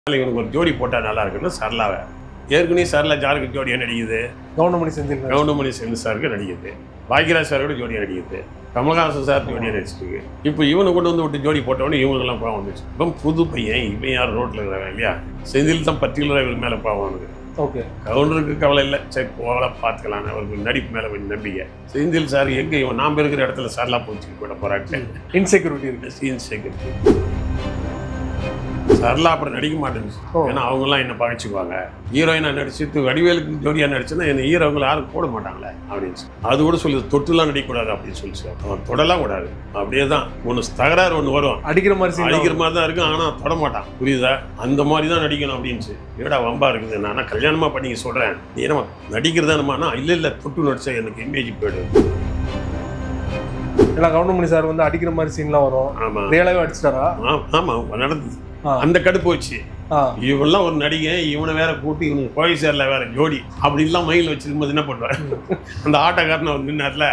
இவனுக்கு ஒரு ஜோடி போட்டால் நல்லா இருக்குன்னு சரளாவை ஏற்கனவே சரளா ஜாருக்கு ஜோடியாக நடிக்குது. கவுண்டமணி செந்தில் சாருக்கு நடிக்குது. பாக்யராஜ் சாரோட ஜோடியாக நடிக்குது. கமல்ஹாசன் சார் ஜோடியாக நடிச்சிருக்கு. இப்போ இவனை கொண்டு வந்து விட்டு ஜோடி போட்டவொடனே இவங்களுக்கெல்லாம் பாவம் வந்துச்சு. இப்போ புது பையன் இவன் யார் ரோட்டில் இருக்கிறாங்க இல்லையா, செந்தில் தான் பர்டிகுலராக இவர் மேலே பாவம் அவனுக்கு. ஓகே, கவுண்டருக்கு கவலை இல்லை, சரி போகல பார்த்துக்கலாம், அவருக்கு நடிப்பு மேலே கொஞ்சம் நம்பிக்கை. செந்தில் சார் எங்கே இவன் நாம் இருக்கிற இடத்துல சரளா போச்சு போட போகிறாங்க. இன்செக்யூரிட்டி இருக்கு. இன்செக்யூரிட்டி சரளா அப்புறம் நடிக்க மாட்டேங்குது. ஏன்னா அவங்கெல்லாம் என்ன பகைச்சுக்குவாங்க. ஹீரோயினா நடிச்சுட்டு வடிவேலுக்கு ஜோடியா நடிச்சுன்னா என்ன ஹீரோங்களை யாரும் போட மாட்டாங்களே அப்படின்னு அது கூட சொல்லுது. தொட்டுலாம் நடிக்கக்கூடாது அப்படின்னு சொல்லிச்சு. அவன் தொடலாம் கூடாது. அப்படியே தான் ஒன்று தகராறு ஒன்று வரும், அடிக்கிற மாதிரி தான் இருக்கும், ஆனால் தொட மாட்டான். புரியுதா? அந்த மாதிரி தான் நடிக்கணும் அப்படின்ச்சு. ஏடா வம்பா இருக்குது, நான் கல்யாணமா பண்ணி சொல்றேன், நீ என்ன நடிக்கிறதா நம்மனா இல்லை தொட்டு நடிச்சா எனக்கு இமேஜ் போயிடும். ஏன்னா கவுண்டமணி சார் வந்து அடிக்கிற மாதிரி சீன்லாம் வரும். ஆமா, ரியலாவே அடிச்சிட்டாரா? ஆமா, நடந்தது. அந்த கடுப்பு வச்சு இவெல்லாம் ஒரு நடிகை, இவனை வேற கூட்டி இவனுக்கு கோவை சேர்ல வேற ஜோடி அப்படின்லாம் மையில் வச்சிருக்கும்போது என்ன பண்ணுவார், அந்த ஆட்டோக்காரன் அவர் நின்னார்ல,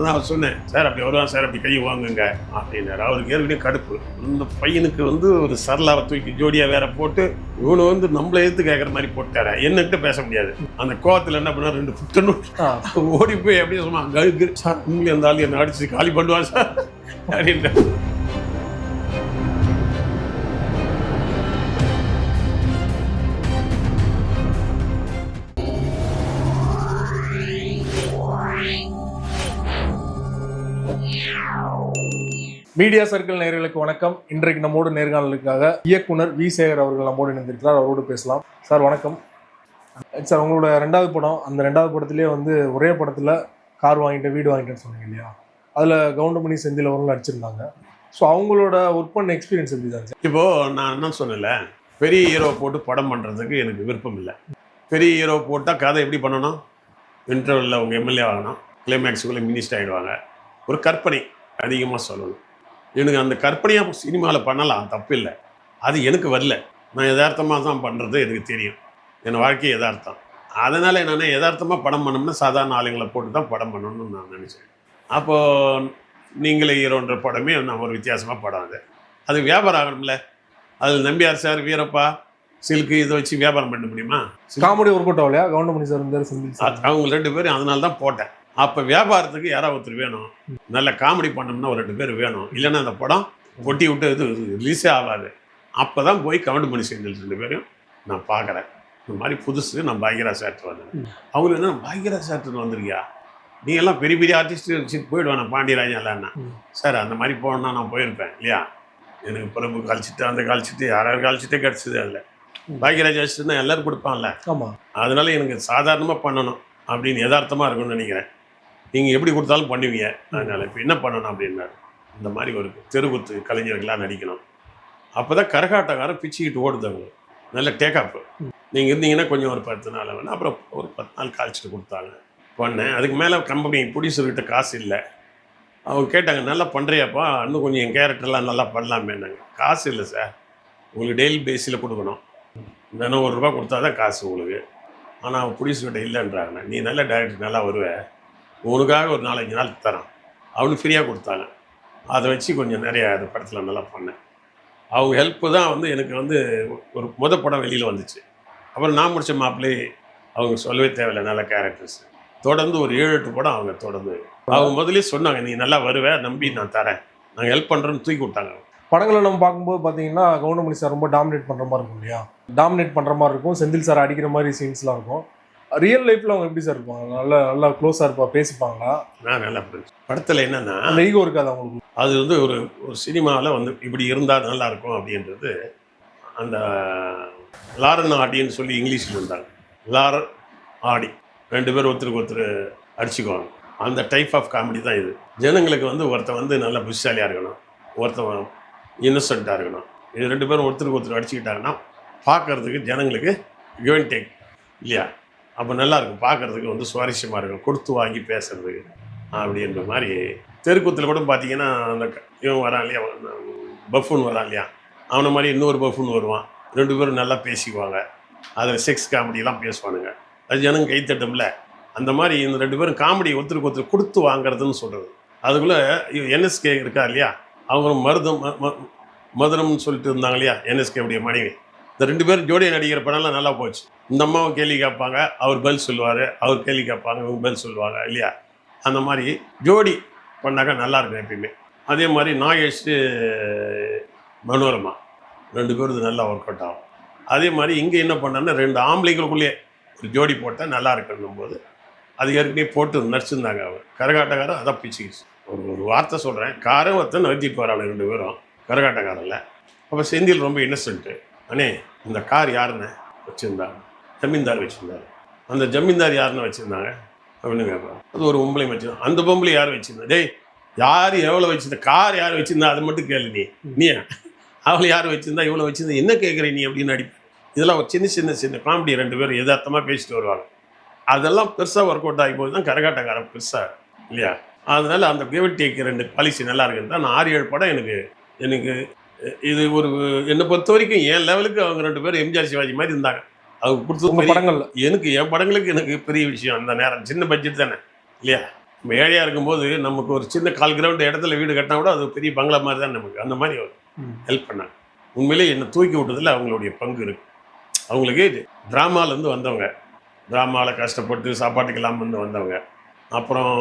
நான் சொன்னேன் சார் அப்படி வருவான் சார், அப்படி கையை வாங்குங்க அப்படின்னாரு. அவருக்கு ஏற்கனவே கடுப்பு. இந்த பையனுக்கு வந்து ஒரு சரளாவை தூக்கி ஜோடியா வேற போட்டு இவனை வந்து நம்மள எடுத்து கேட்கற மாதிரி போட்டாரு. என்னகிட்ட பேச முடியாது. அந்த கோவத்துல என்ன பண்ணா, 2 புத்தனும் ஓடி போய் அப்படியே சொன்னா, சார் உண்மையிலே அந்த ஆள் என்ன அடிச்சு காலி பண்ணுவான் சார் அப்படின்ற. மீடியா சர்க்கிள் நேயர்களுக்கு வணக்கம். இன்றைக்கு நம்மோடு நேர்காணலுக்காக இயக்குனர் வி. சேகர் அவர்கள் நம்மோடு இணைந்திருக்கிறார். அவரோடு பேசலாம். சார் வணக்கம். சார் உங்களோட 2வது படம், அந்த 2வது படத்திலே வந்து ஒரே படத்தில் கார் வாங்கிட்டேன் வீடு வாங்கிட்டேன்னு சொன்னீங்க இல்லையா, அதில் கவுண்டமணி செந்தில் அவர்களும் நடிச்சிருந்தாங்க. ஸோ அவங்களோட ஒர்க் பண்ண எக்ஸ்பீரியன்ஸ் எப்படி தான்? இப்போது நான் என்ன சொன்னல, பெரிய ஹீரோ போட்டு படம் பண்ணுறதுக்கு எனக்கு விருப்பம் இல்லை. பெரிய ஹீரோ போட்டால் கதை எப்படி பண்ணணும், இன்டர்வலில் அவங்க எம்எல்ஏ ஆகணும், கிளைமேக்ஸுக்குள்ளே மினிஸ்டர் ஆகிடுவாங்க. ஒரு கற்பனை அதிகமாக சொல்லணும். எனக்கு அந்த கற்பனையாக சினிமாவில் பண்ணலாம், தப்பு இல்லை. அது எனக்கு வரல. நான் யதார்த்தமாக தான் பண்ணுறது எனக்கு தெரியும். என் வாழ்க்கை யதார்த்தம். அதனால் என்னென்னா யதார்த்தமாக படம் பண்ணோம்னா சாதாரண ஆளுங்களை போட்டு தான் படம் பண்ணணும்னு நான் நினச்சேன். அப்போது நீங்களே ஹீரோன்ற படமே நான் ஒரு வித்தியாசமாக படம். அது வியாபாரம் ஆகணும்ல. அதில் நம்பியார் சார், வீரப்பா, சில்க்கு இதை வச்சு வியாபாரம் பண்ண முடியுமா? காமெடி ஒர்க் அவுட் ஆகலையா கவுண்டமணி சார்? அவங்க 2 பேரும் அதனால தான் போட்டேன். அப்போ வியாபாரத்துக்கு யாராவது ஒருத்தர் வேணும், நல்ல காமெடி பண்ணோம்னா ஒரு 2 பேர் வேணும். இல்லைன்னா அந்த படம் ஒட்டி விட்டு இது ரிலீஸே ஆகாது. அப்போ தான் போய் கவுண்டமணி செந்தில் 2 பேரையும் நான் பார்க்குறேன். இந்த மாதிரி புதுசு நான் பாக்யராஜ் சார்ட்டு வந்தேன். அவங்க என்ன பாக்யராஜ் சார்ட்டு வந்திருக்கியா, நீ எல்லாம் பெரிய பெரிய ஆர்டிஸ்ட்டு வச்சுட்டு போயிடுவேன் பாண்டியராஜன் இல்லைன்னா. சார் அந்த மாதிரி போகணுன்னா நான் போயிருப்பேன் இல்லையா. எனக்கு பிரபு கழிச்சிட்டு அந்த கழிச்சிட்டு யாராவது கழிச்சிட்டே கிடச்சிது. அதில் பாக்யராஜ் வச்சுட்டுனா எல்லோரும் கொடுப்பான்ல. ஆமாம், அதனால எனக்கு சாதாரணமாக பண்ணணும் அப்படின்னு யதார்த்தமாக இருக்கும்னு நினைக்கிறேன். நீங்கள் எப்படி கொடுத்தாலும் பண்ணுவீங்க. அதனால் இப்போ என்ன பண்ணணும் அப்படின்னாரு, இந்த மாதிரி ஒரு தெருகுத்து கலைஞர்களாக நடிக்கணும். அப்போ தான் கரகாட்டக்காரன் பிச்சுக்கிட்டு ஓடுதவங்க நல்ல டேக்கப்பு. நீங்கள் இருந்தீங்கன்னா கொஞ்சம் ஒரு 10 நாள் வேணும். அப்புறம் ஒரு 10 நாள் காய்ச்சிட்டு கொடுத்தாங்க, பண்ணேன். அதுக்கு மேலே கம்பெனி ப்ரொடியூசர்கிட்ட காசு இல்லை. அவங்க கேட்டாங்க, நல்லா பண்ணுறியாப்பா, இன்னும் கொஞ்சம் என் கேரக்டர்லாம் நல்லா பண்ணலாமேனாங்க. காசு இல்லை சார், உங்களுக்கு டெய்லி பேஸில் கொடுக்கணும், தினம் ₹1 கொடுத்தா தான் காசு உங்களுக்கு. ஆனால் அவன் ப்ரொடியூசர்கிட்ட இல்லைன்றாங்க. நீ நல்ல டைரக்டர், நல்லா வருவேன், உனக்காக ஒரு 4-5 நாள் தரான் அவனுக்கு ஃப்ரீயாக கொடுத்தாங்க. அதை வச்சு கொஞ்சம் நிறையா அந்த படத்தில் நல்லா பண்ணேன். அவங்க ஹெல்ப்பு தான் வந்து எனக்கு வந்து ஒரு படம் வெளியில் வந்துச்சு. அப்புறம் நான் முடித்த மாப்பிள்ளை அவங்க சொல்லவே தேவையில்லை, நல்ல கேரக்டர்ஸ். தொடர்ந்து ஒரு 7-8 படம் அவங்க தொடர்ந்து அவங்க முதலே சொன்னாங்க, நீ நல்லா வருவேன், நம்பி நான் தரேன், நாங்கள் ஹெல்ப் பண்ணுறோன்னு தூக்கி விட்டாங்க. படங்களை நம்ம பார்க்கும்போது பார்த்தீங்கன்னா கவுண்டமணி சார் ரொம்ப டாமினேட் பண்ணுற மாதிரி இருக்கும் இல்லையா, டாமினேட் பண்ணுற மாதிரி இருக்கும். செந்தில் சார் அடிக்கிற மாதிரி சீன்ஸ்லாம் இருக்கும். ரியல் லைஃப்பில் அவங்க எப்படி சார் இருப்பாங்க? நல்லா க்ளோஸாக இருப்பா, பேசிப்பாங்களா? நான் நல்லா படத்தில் என்னென்னா அந்த ஈகோ இருக்காது அவங்களுக்கு. அது வந்து ஒரு சினிமாவில் வந்து இப்படி இருந்தால் நல்லாயிருக்கும் அப்படின்றது. அந்த லாரன் ஆடின்னு சொல்லி இங்கிலீஷில் இருந்தாங்க. லாரன் ஆடி 2 பேர் ஒருத்தருக்கு ஒருத்தர் அடிச்சுக்குவாங்க. அந்த டைப் ஆஃப் காமெடி தான் இது. ஜனங்களுக்கு வந்து ஒருத்தன் வந்து நல்ல புத்திசாலியாக இருக்கணும், ஒருத்தன் இன்னசென்ட்டாக இருக்கணும். இது 2 பேரும் ஒருத்தருக்கு ஒருத்தர் அடிச்சுக்கிட்டாங்கன்னா பார்க்குறதுக்கு ஜனங்களுக்கு கிவ் அண்ட் டேக் இல்லையா, அப்போ நல்லாயிருக்கும், பார்க்குறதுக்கு வந்து சுவாரஸ்யமாக இருக்கும், கொடுத்து வாங்கி பேசுறதுக்கு அப்படின்ற மாதிரி. தெருக்கூத்தில் கூட பார்த்தீங்கன்னா அந்த இவன் வரான் இல்லையா, பஃபூன் வரான் இல்லையா, அவனை மாதிரி இன்னொரு பஃபூன் வருவான். 2 பேரும் நல்லா பேசிக்குவாங்க. அதில் செக்ஸ் காமெடியெலாம் பேசுவானுங்க. அது ஜனங்க கைத்தட்டும்ல. அந்த மாதிரி இந்த 2 பேரும் காமெடி ஒருத்தருக்கு ஒருத்தர் கொடுத்து வாங்குறதுன்னு சொல்கிறது. அதுக்குள்ளே NSK இருக்கா இல்லையா, அவங்க மருதம்னு சொல்லிட்டு இருந்தாங்க இல்லையா, NSK உடைய மனைவி, இந்த 2 பேரும் ஜோடியை நடிக்கிற படம்லாம் நல்லா போச்சு. இந்த அம்மாவும் கேள்வி கேட்பாங்க, அவர் பதில் சொல்லுவார், அவர் கேள்வி கேட்பாங்க, இவங்க பதில் சொல்லுவாங்க இல்லையா? அந்த மாதிரி ஜோடி பண்ணாக்கா நல்லா இருக்கும் எப்பயுமே. அதே மாதிரி நாகேஷ் மனோரமா 2 பேரும் இது நல்லா ஒர்க் அவுட் ஆகும். அதே மாதிரி இங்கே என்ன பண்ணாங்கன்னா 2 ஆம்பளைங்களுக்குள்ளேயே ஒரு ஜோடி போட்டால் நல்லா இருக்கணும் போது அது ஏற்கனவே போட்டு நடிச்சிருந்தாங்க. அவர் கரகாட்டக்காரன் அதான் பிச்சுக்கிச்சு. ஒரு வார்த்தை சொல்கிறேன், காரை ஒருத்தன் நிறுத்திட்டு வராங்க 2 பேரும் கரகாட்டக்காரில். அப்போ செந்தில் ரொம்ப இன்னசென்ட்டு, அண்ணே இந்த கார் யாருன்னு வச்சுருந்தாங்க? ஜமீன்தார் வச்சுருந்தாரு. அந்த ஜமீன்தார் யாருன்னு வச்சுருந்தாங்க அப்படின்னு கேட்பாங்க. அது ஒரு பொம்பளை வச்சுருந்தோம். அந்த பொம்பளை யார் வச்சுருந்தா? டேய் யார் எவ்வளோ வச்சுருந்த, கார் யார் வச்சுருந்தா அதை மட்டும் கேளு. நீ அவளை யார் வச்சுருந்தா இவ்வளோ வச்சுருந்தா என்ன கேட்குற நீ அப்படின்னு அடிப்பேன். இதெல்லாம் ஒரு சின்ன காமெடி 2 பேரும் எதார்த்தமாக பேசிட்டு வருவாங்க. அதெல்லாம் பெருசாக ஒர்க் அவுட் ஆகி போது தான் கரகாட்டக்காரன் பெருசாக இல்லையா? அதனால் அந்த கிவ் அண்ட் டேக் 2 பாலிசி நல்லா இருக்குன்னு தான் நான் 6-7 படம் எனக்கு இது ஒரு என்னை பொறுத்த வரைக்கும் என் லெவலுக்கு அவங்க 2 பேரும் எம்ஜிஆர் சிவாஜி மாதிரி இருந்தாங்க. அவங்க கொடுத்தது படங்கள்ல என் படங்களுக்கு எனக்கு பெரிய விஷயம். அந்த நேரம் சின்ன பட்ஜெட் தானே இல்லையா? நம்ம ஏழையாக இருக்கும்போது நமக்கு ஒரு சின்ன 1/4 கிரவுண்ட் இடத்துல வீடு கட்டினா கூட அது பெரிய பங்களா மாதிரி தான் நமக்கு. அந்த மாதிரி அவர் ஹெல்ப் பண்ணாங்க. உண்மையிலே என்னை தூக்கி விட்டதில் அவங்களுடைய பங்கு இருக்குது. அவங்களுக்கு ட்ராமாலேருந்து வந்தவங்க, ட்ராமாவில் கஷ்டப்பட்டு சாப்பாட்டுக்கு இல்லாமல் வந்தவங்க. அப்புறம்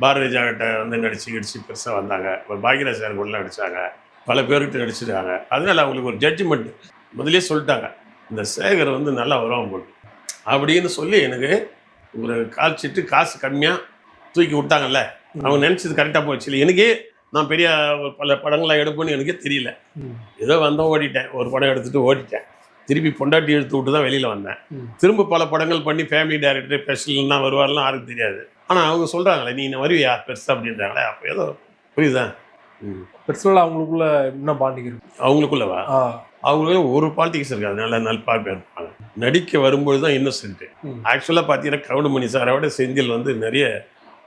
பாரதிஜா கிட்ட வந்து நடிச்சு பெருசாக வந்தாங்க. இப்போ பாக்யராஜ் சார் கூடலாம் நடித்தாங்க, பல பேர்கிட்ட நடிச்சிருக்காங்க. அதனால் அவங்களுக்கு ஒரு ஜட்ஜ்மெண்ட் முதலே சொல்லிட்டாங்க, இந்த சேகர் வந்து நல்லா வருவாங்க போட்டு அப்படின்னு சொல்லி எனக்கு ஒரு கால்ச்சிட்டு காசு கம்மியாக தூக்கி விட்டாங்கல்ல. அவங்க நினச்சது கரெக்டாக போச்சு. இல்லை எனக்கே நான் பெரிய பல படங்கள்லாம் எடுப்பேன்னு எனக்கே தெரியல. ஏதோ வந்தோம் ஓடிட்டேன், ஒரு படம் எடுத்துகிட்டு ஓடிட்டேன். திருப்பி பொண்டாட்டி எடுத்து விட்டு தான் வெளியில் வந்தேன். திரும்ப பல படங்கள் பண்ணி ஃபேமிலி டைரக்டர் ஸ்பெஷல்னா வருவார்லாம் யாருக்கு தெரியாது. ஆனால் அவங்க சொல்கிறாங்களே நீ வருவியா பெருசாக அப்படின்றாங்களே, அப்போ ஏதோ புரியுதா? பெர்சனலாக அவங்களுக்குள்ள என்ன பாண்டிங் இருக்கு அவங்களுக்குள்ளவா? அவங்களுக்கு ஒரு பாலிட்டிக்ஸ் இருக்காது, நல்ல பார்ப்பேன் இருப்பாங்க. நடிக்க வரும்போது தான் இன்னசென்ட்டு. ஆக்சுவலாக பார்த்தீங்கன்னா கவுண்டமணி சாரோட செந்தில் வந்து நிறைய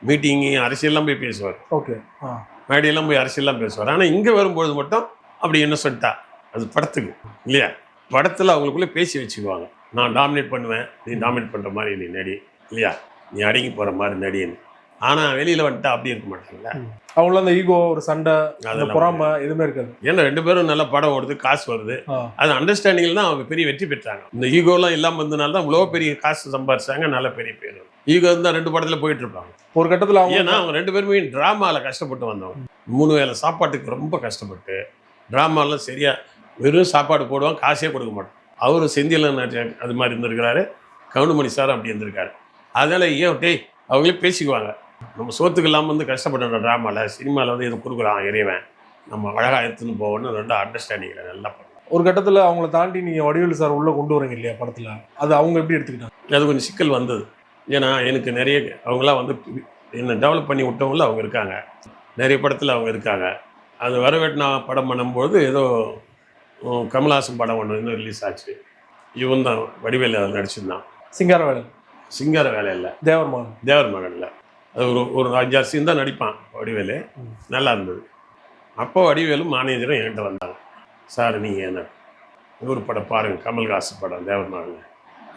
மீட்டிங்கு அரசியல்லாம் போய் பேசுவார். ஓகே, மேடையெல்லாம் போய் அரசியல்லாம் பேசுவார். ஆனால் இங்கே வரும்பொழுது மட்டும் அப்படி இன்னசென்ட்டா, அது படத்துக்கு இல்லையா? படத்தில் அவங்களுக்குள்ளே பேசி வச்சுக்குவாங்க, நான் டாமினேட் பண்ணுவேன், நீ டாமினேட் பண்ணுற மாதிரி நீ நடி இல்லையா, நீ அடங்கி போகிற மாதிரி நடின்னு. ஆனால் வெளியில் வந்துட்டா அப்படி இருக்க மாட்டாங்கல்ல. அவங்கள அந்த ஈகோ, ஒரு சண்டை, அந்த பொறாமை எதுவுமே இருக்காது. ஏன்னா 2 பேரும் நல்லா படம் ஓடுது, காசு வருது, அது அண்டர்ஸ்டாண்டிங்கில் தான் அவங்க பெரிய வெற்றி பெற்றாங்க. இந்த ஈகோலாம் இல்லாமல் இருந்தனால தான் இவ்வளோ பெரிய காசு சம்பாதிச்சாங்க, நல்ல பெரிய பேர். ஈகோ இருந்தால் 2 படத்தில் போயிட்டு இருப்பாங்க ஒரு கட்டத்தில். ஏன்னா அவங்க 2 பேருமே ட்ராமாவில் கஷ்டப்பட்டு வந்தவங்க. 3 வேளை சாப்பாட்டுக்கு ரொம்ப கஷ்டப்பட்டு ட்ராமாலாம் சரியாக வெறும் சாப்பாடு போடுவாங்க, காசே கொடுக்க மாட்டோம். அவரும் செந்தில் அது மாதிரி இருந்திருக்கிறாரு, கவுண்டமணி சார் அப்படி இருந்திருக்காரு. அதனால் ஏன் டேய் அவங்களே பேசிக்குவாங்க, நம்ம சோத்துக்கு இல்லாமல் வந்து கஷ்டப்பட்ட ட்ராமாவில் சினிமாவில் வந்து எதுவும் கொடுக்குறான் இறைவன், நம்ம அழகாக எடுத்துன்னு போகணும்னு 2 அண்டர்ஸ்டாண்டிங்கில் நல்லா பண்ணலாம். ஒரு கட்டத்தில் அவங்கள தாண்டி நீங்கள் வடிவேலு சார் உள்ளே கொண்டு வரீங்க இல்லையா படத்தில், அது அவங்க எப்படி எடுத்துக்கிட்டாங்க? அது கொஞ்சம் சிக்கல் வந்தது. ஏன்னா எனக்கு நிறைய அவங்களாம் வந்து என்னை டெவலப் பண்ணி விட்டவங்கள அவங்க இருக்காங்க, நிறைய படத்தில் அவங்க இருக்காங்க. அது வரவேட்டினா படம் பண்ணும்போது ஏதோ கமல்ஹாசன் படம் ஒன்று இன்னும் ரிலீஸ் ஆச்சு, இவன் தான் வடிவேலு அதில் நடிச்சிருந்தான். சிங்கார வேலை இல்லை, தேவர் மகன் இல்லை. அது ஒரு 5-6 சீன் தான் நடிப்பான் வடிவேலு, நல்லா இருந்தது. அப்போ வடிவேலும் மேனேஜரும் என்கிட்ட வந்தாங்க, சார் நீங்கள் என்ன ஒரு படம் பாருங்கள், கமல்ஹாசன் படம் தேவர் மகன்,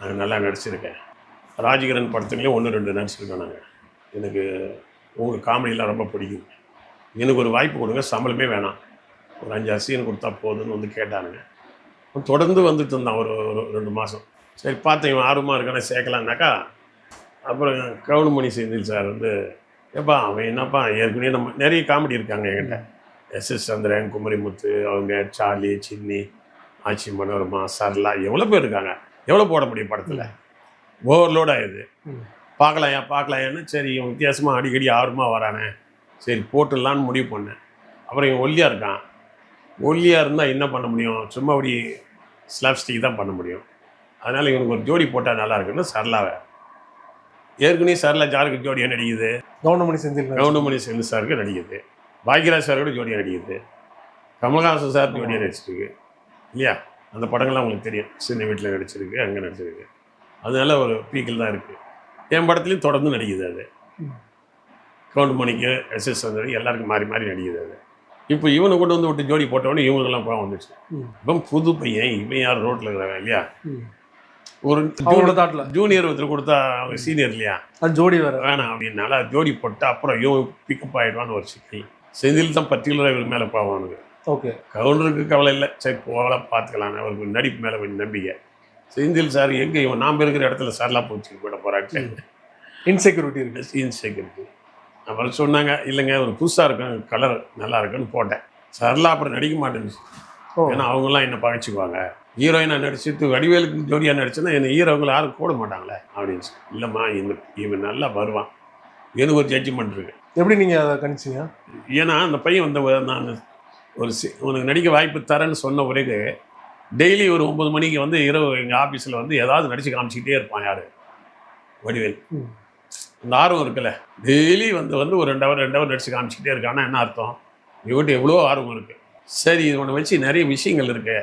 நான் நல்லா நடிச்சிருக்கேன், ராஜகிரண் படத்துலேயும் 1-2 நடிச்சிருக்கோம் நாங்கள், எனக்கு உங்கள் காமெடியெலாம் ரொம்ப பிடிக்கும், எனக்கு ஒரு வாய்ப்பு கொடுங்க, சம்பளமே வேணாம், ஒரு 5-6 சீன் கொடுத்தா போதுன்னு வந்து கேட்டானுங்க. தொடர்ந்து வந்துட்டு இருந்தான் ஒரு 2 மாதம். சரி பார்த்தேன் இவன் ஆர்வமாக இருக்கானே சேர்க்கலான்னாக்கா, அப்புறம் கவுண்டமணி செந்தில் சார் வந்து ஏப்பா அவன் என்னப்பா ஏற்கனவே நம்ம நிறைய காமெடி இருக்காங்க என்கிட்ட, எஸ் சந்திரன், குமரிமுத்து, அவங்க சார்லி, சின்னி, ஆச்சி மனோரமா, சரளா, எவ்வளோ பேர் இருக்காங்க, எவ்வளோ போட முடியும் படத்தில், ஓவர்லோட் ஆகிடுது, பார்க்கலாயான்னு. சரி இவன் வித்தியாசமாக அடிக்கடி ஆர்வமாக வரானே, சரி போட்டுடலான்னு முடிவு பண்ணேன். அப்புறம் இவன் ஒல்லியாக இருக்கான், ஒல்லியாக இருந்தால் என்ன பண்ண முடியும், சும்மா அப்படி ஸ்லாப்ஸ்டிக் தான் பண்ண முடியும். அதனால் இவனுக்கு ஒரு ஜோடி போட்டால் நல்லா இருக்குன்னு சரளாவை, ஏற்கனவே சரளா ஜாருக்கு ஜோடியாக நடிக்குது, கவுண்டமணி செந்தில் சாருக்கு நடிக்குது, பாக்யராஜ் சாரோட ஜோடியாக நடிக்குது, கமல்ஹாசன் சார் ஜோடியாக நடிச்சிருக்கு இல்லையா? அந்த படங்கள்லாம் உங்களுக்கு தெரியும், சின்ன வீட்டில் நடிச்சிருக்கு, அங்கே நடிச்சிருக்கு. அதனால ஒரு பீக்கில் தான் இருக்குது. என் படத்துலையும் தொடர்ந்து நடிக்குது. அது கவுண்டமணிக்கு, எஸ் சந்திரன் எல்லாருக்கும் மாறி மாறி நடிக்குது. அது இப்போ இவனை கொண்டு வந்து விட்டு ஜோடி போட்டவொடனே இவங்களுக்கெல்லாம் படம் வந்துச்சு. இப்போ புது பையன், இவன் யார் ரோட்டில் இருக்கிறாங்க இல்லையா, ஒரு ஜூனியர் ஒருத்தர் கொடுத்தா அவங்க சீனியர் இல்லையா, ஜோடி வேணாம் அப்படின்னால ஜோடி போட்டு அப்புறம் இவன் பிக்கப் ஆகிடுவான்னு ஒரு சிக்கல். செந்தில் தான் பர்டிகுலராக இவர் மேலே பாவம் அவனுக்கு. ஓகே. கவுண்டருக்கு கவலை இல்லை, சரி போகலாம் பார்த்துக்கலாம், அவருக்கு நடிப்பு மேலே கொஞ்சம் நம்பிக்கை. செந்தில் சார் எங்கே இவன் நாம் இருக்கிற இடத்துல சார்லாம் போச்சு போயிட போகிறாட்டு, இன்செக்யூரிட்டி இருக்கு. இன்செக்யூரிட்டி. அப்புறம் சொன்னாங்க இல்லைங்க ஒரு புதுசாக இருக்கும், கலர் நல்லா இருக்குன்னு போட்டேன். சார்லாம் அப்புறம் நடிக்க மாட்டேன்னு, ஏன்னா அவங்களாம் என்ன பகைச்சிக்குவாங்க. ஹீரோயினாக நடிச்சுட்டு வடிவேலுக்கு ஜோடியாக நடிச்சுன்னா என்னை ஹீரோங்களை யாரும் கூட மாட்டாங்களே அப்படின்னு சொல்லி. இல்லைம்மா இவன் நல்லா வருவான், எனக்கு ஒரு ஜட்ஜ்மெண்ட் இருக்கு. எப்படி நீங்கள் அதை கணிச்சிங்க? ஏன்னா அந்த பையன் வந்து நான் ஒரு உனக்கு நடிக்க வாய்ப்பு தரேன்னு சொன்ன பிறகு டெய்லி ஒரு 9 மணிக்கு வந்து இரவு எங்கள் ஆஃபீஸில் வந்து ஏதாவது நடிச்சு காமிச்சிக்கிட்டே இருப்பான் யார், வடிவேல். இந்த ஆர்வம் இருக்குல்ல, டெய்லி வந்து ஒரு 2 ஹவர் நடிச்சு காமிச்சிக்கிட்டே இருக்கான்னா என்ன அர்த்தம், இவன்ட்டு எவ்வளோ ஆர்வம் இருக்குது. சரி இது ஒன்று வச்சு நிறைய விஷயங்கள் இருக்கு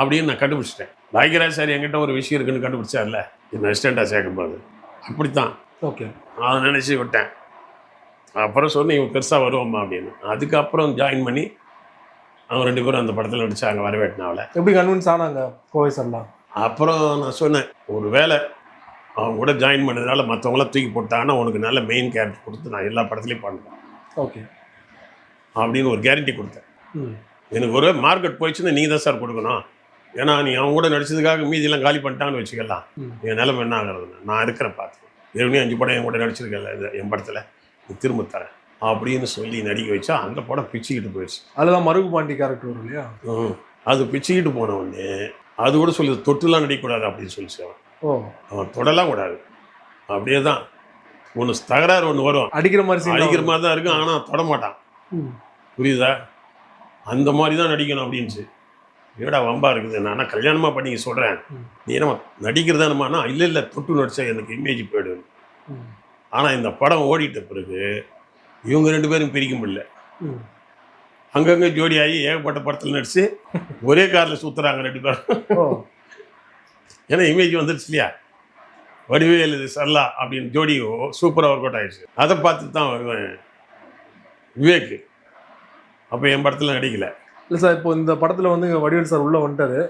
அப்படின்னு நான் கண்டுபிடிச்சிட்டேன். பாக்யராஜ் சார் என்கிட்ட ஒரு விஷயம் இருக்குன்னு கண்டுபிடிச்சார்ல இந்த அசிஸ்டண்ட்டாக சேர்க்கும்போது, அப்படித்தான். ஓகே. அதை நினச்சி விட்டேன். அப்புறம் சொன்னேன் இவன் பெருசாக வருவோம்மா அப்படின்னு. அதுக்கப்புறம் ஜாயின் பண்ணி அவங்க 2 பேரும் அந்த படத்தில் நடிச்சாங்க வரவேட்டினாவில். எப்படி கன்வின்ஸ் ஆனாங்க கோவை சார்லாம்? அப்புறம் நான் சொன்னேன் ஒரு வேலை அவங்க கூட ஜாயின் பண்ணதுனால மற்றவங்களாம் தூக்கி போட்டாங்கன்னா உனக்கு நல்ல மெயின் கேரக்டர் கொடுத்து நான் எல்லா படத்துலையும் பண்ணுறேன் ஓகே அப்படின்னு ஒரு கேரண்டி கொடுத்தேன். எனக்கு ஒரு மார்க்கெட் போயிடுச்சுன்னா நீங்கள் தான் சார் கொடுக்கணும், ஏன்னா நீ அவங்க கூட நடிச்சதுக்காக மீதியெல்லாம் காலி பண்ணிட்டாங்கன்னு வச்சுக்கலாம், என் நிலைமை என்ன ஆகிறது, நான் இருக்கிறேன் பார்த்து ஏற்கனவே 5 படம் என் கூட நடிச்சிருக்கல இது என் படத்தில் திரும்ப தரேன் அப்படின்னு சொல்லி நடிக்க வச்சா அந்த படம் பிச்சுக்கிட்டு போயிடுச்சு. அதுதான் மருகு பாண்டி கேரக்டர் வரும் இல்லையா? அது பிச்சுக்கிட்டு போன உடனே அது கூட சொல்லி தொட்டுலாம் நடிக்கக்கூடாது அப்படின்னு சொல்லிச்சு அவன். அவன் தொடலாம் கூடாது, அப்படியே தான் ஒன்று தகராறு ஒன்று வரும், அடிக்கிற மாதிரி தான் இருக்கும், ஆனால் தொடமாட்டான். புரியுதா? அந்த மாதிரி தான் நடிக்கணும் அப்படின்ச்சு. ஏடா வம்பா இருக்குது, நான் கல்யாணமாக பண்ணி சொல்கிறேன், நீ நம்ம நடிக்கிறதானமானா இல்லை தொட்டு நடிச்சா எனக்கு இமேஜ் போய்டும். ஆனால் இந்த படம் ஓடிட்ட பிறகு இவங்க 2 பேரும் பிரிக்க முடியல, அங்கங்கே ஜோடி ஆகி ஏகப்பட்ட படத்தில் நடிச்சு ஒரே காரில் சுற்றுறாங்க 2 பேரும். ஏன்னா இமேஜ் வந்துருச்சு இல்லையா, வடிவேல் இது சரளா அப்படின்னு ஜோடி சூப்பராக ஒர்க் அவுட் ஆகிடுச்சு. அதை பார்த்து தான் வருவேன் விவேக். அப்போ என் படத்தில் நடிக்கலை. இல்லை சார், இப்போ இந்த படத்தில் வந்து வடிவேல் சார் உள்ளே வந்துட்டாரு,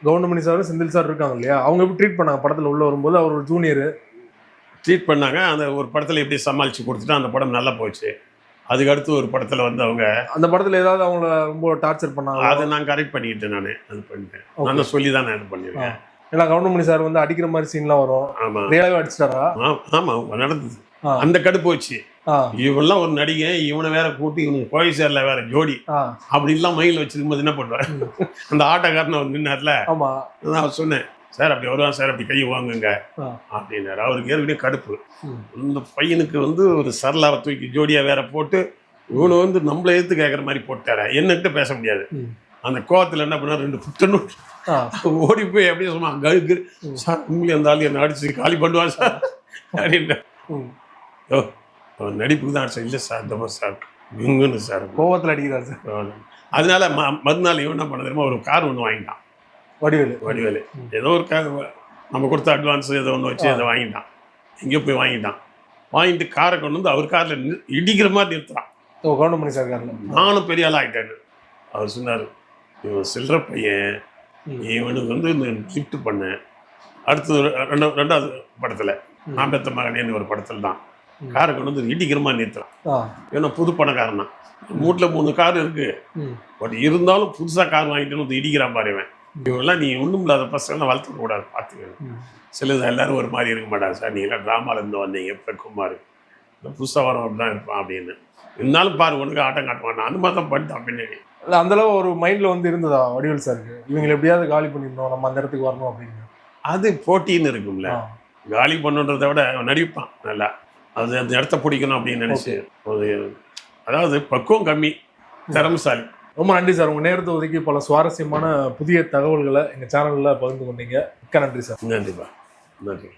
கவுண்டமணி சார் செந்தில் சார் இருக்காங்க இல்லையா, அவங்க எப்படி ட்ரீட் பண்ணாங்க படத்தில் உள்ளே வரும்போது? அவர் ஒரு ஜூனியரு ட்ரீட் பண்ணாங்க. அந்த ஒரு படத்தில் எப்படி சமாளித்து கொடுத்துட்டு அந்த படம் நல்லா போச்சு. அதுக்கு அடுத்து ஒரு படத்தில் வந்து அவங்க அந்த படத்தில் ஏதாவது அவங்கள ரொம்ப டார்ச்சர் பண்ணாங்க, அதை நான் கரெக்ட் பண்ணிக்கிட்டேன். நான் அது பண்ணிட்டேன், நான் சொல்லி தான் நான் இது பண்ணிடுவேன். ஏன்னா கவுண்டமணி சார் வந்து அடிக்கிற மாதிரி சீன்லாம் வரும். ஆமாம், ரியலாகவே அடிச்சிட்டாரா? ஆமாம் நடந்தது. அந்த கடுப்பு வச்சு இவெல்லாம் ஒரு நடிகை, இவனை வேற கூட்டி இவனுக்கு கோவை சேர்ல வேற ஜோடி அப்படின்லாம் மையில் வச்சிருக்கும்போது என்ன பண்ணுவார், அந்த ஆட்டோக்காரனை வந்து நின்னார்ல, நான் சொன்னேன் சார் அப்படி வருவான் சார், அப்படி கையை வாங்குங்க அப்படின்னாரு. அவருக்கு ஏற்கனவே கடுப்பு. இந்த பையனுக்கு வந்து ஒரு சரளாவை தூக்கி ஜோடியாக வேற போட்டு இவனை வந்து நம்மளை எடுத்து கேட்குற மாதிரி போட்டார, என்னகிட்ட பேச முடியாது. அந்த கோவத்தில் என்ன பண்ணார், 2 புத்தனு ஓடி போய் அப்படியே சொன்னா கழுக்கு சார் உண்மையிலே அந்த ஆள் என்ன அடிச்சு காலி பண்ணுவான் சார் அப்படின்ற. ஓ அவன் நடிப்புக்கு தான் அடிச்சா, இல்லை சார் தப்பா சார் இங்குன்னு சார் கோவத்தில் அடிக்கிறார் சார். அதனால மறுநாள் இவன் என்ன பண்ண தெரியுமா, ஒரு கார் ஒன்று வாங்கிட்டான் வடிவேலு. ஏதோ ஒரு கார் நம்ம கொடுத்த அட்வான்ஸ் ஏதோ ஒன்று வச்சு அதை வாங்கிட்டான், எங்கேயோ போய் வாங்கிட்டு காரை கொண்டு வந்து அவர் காரில் இடிக்கிற மாதிரி நிறுத்துறான். கவுண்டமணி சார் காரில். நானும் பெரிய ஆள் ஆகிட்டேன்னு அவர் சொன்னார், இவன் சில்லற பையன், இவனுக்கு வந்து லிஃப்ட் பண்ணேன். அடுத்து 2வது படத்தில் நான் பெத்த மகனேன்னு ஒரு படத்தில் தான் காரை கொண்டு வந்து இடிக்கிற மாதிரி நிறுத்துறான். ஏன்னா புது பணக்காரனா, வீட்டில் 3 கார் இருக்கு, பட் இருந்தாலும் புதுசாக கார் வாங்கிட்டு வந்து இடிக்கிறான் பாரு இவன். இவங்கெல்லாம் நீ ஒன்றும் இல்லாத பசங்களாம் வளர்த்துக்க கூடாது, பார்த்துக்கணும். சிலது எல்லாரும் ஒரு மாதிரி இருக்க மாட்டாங்க சார், நீங்களாம் ட்ராமாலேருந்து வந்தீங்க பெக்குமாரு, இல்லை புதுசாக வரோம் அப்படிதான் இருப்பான் அப்படின்னு. இருந்தாலும் பாரு ஒன்றுக்கு ஆட்டம் காட்டுவான், அந்த மாதிரி தான் பண்ணிட்டான் பின்னாடி. இல்லை அந்தளவு ஒரு மைண்டில் வந்து இருந்ததா வடிவேல் சாருக்கு, இவங்களை எப்படியாவது காலி பண்ணிடணும், நம்ம அந்த இடத்துக்கு வரணும் அப்படின்னு? அது போட்டின்னு இருக்கும்ல, காலி பண்ணுன்றதை விட நடிப்பான் நல்லா, அது அந்த இடத்த பிடிக்கணும் அப்படின்னு நினச்சி. அதாவது பக்குவம் கம்மி, திறமசாலி. ரொம்ப நன்றி சார், உங்கள் நேரத்தை ஒதுக்கி பல சுவாரஸ்யமான புதிய தகவல்களை எங்கள் சேனலில் பகிர்ந்து கொண்டீங்க. மிக்க நன்றி சார். நன்றிப்பா, நன்றி.